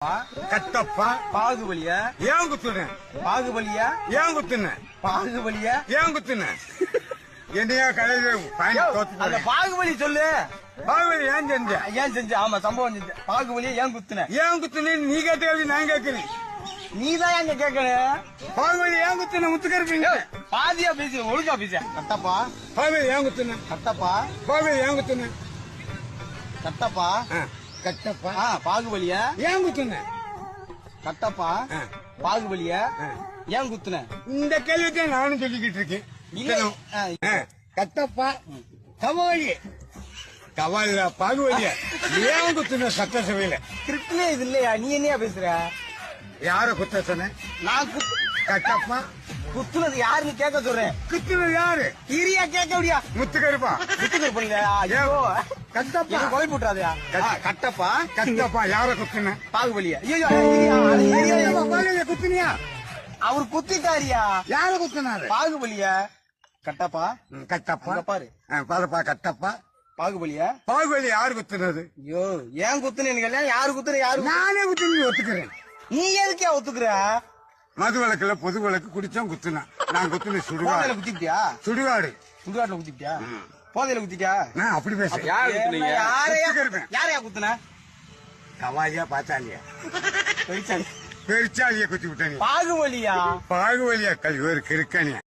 கட்டப்பா பாகுபலியா ஏன் குத்துன பாகுபலியா ஏன் குத்துன பாகுபலியா ஏன் குத்துன என்னையா கலையில அந்த பாகுபலி சொல்லு. பாகுபலி ஏன் செஞ்ச ஏன் செஞ்ச? ஆமா சம்பவம் செஞ்ச. பாகுபலியா ஏன் குத்துன? ஏன் குத்துன நீ கேட்ட நான் கேட்கிறேன். நீதான் எங்க கேட்கணும். பாகுபலி ஏன் குத்துன முத்துக்கருப்பீங்க பாதியா பேசு, ஒழுங்கா பேச. கட்டப்பா பாகுபலி ஏன் குத்துன கட்டப்பா பாகுபலி ஏன் குத்துன கட்டப்பா கட்டப்பா பாகுபலியா ஏன் குத்துன கட்டப்பா பாகுபலியா ஏன் குத்துன? இந்த கேள்விக்கு நானும் சொல்லிக்கிட்டு இருக்கேன். கட்டப்பா கவாலி கவாலியா பாகுபலியா ஏன் குத்துன சட்டசபையில? கிருஷ்ணே இது இல்லையா? நீ என்னையா பேசுற? யார குத்த சொன்ன? நான் கட்டப்பா குத்துனது யாருன்னு கேட்க சொல்றேன். குத்துனது யாரு? இரியா கேட்க முடியா? முத்துக்கருப்பா முத்துக்கருப்பு ஐயோ கட்டப்பா கொலை போட்டுறாதயா? கட்டப்பா கட்டப்பா யார குத்துன? பாகுபலியா? குத்துனியா? அவர் குத்திட்டாரியா? யார குத்துனாரு? பாகுபலியா? கட்டப்பா கட்டப்பா பாரு பாருப்பா கட்டப்பா பாகுபலியா? பாகுபலி யாரு குத்துனது? ஐயோ ஏன் குத்துனீங்க? யாரு குத்துற? யாரு? நானே குத்துனது ஒத்துக்கிறேன். நீ எதுக்கே ஒத்துக்குற? மது விளக்குல பொது விளக்கு குடிச்சோம் குத்துனா நான் குத்துன சுடுகாடு. போதையில குத்திட்டியா? சுடுகாடு சுடுகாட்டுல குத்திட்டியா? போதையில குத்திட்டியா? நான் அப்படி பேசுறேன். யாரையா குத்துன? கவாலியா பாத்தாலியா பெருச்சாலி பெருச்சாலிய குத்தி விட்டேன். பாகுபலியா? பாகுபலியா கல்வி ஒரு கிருக்கணியா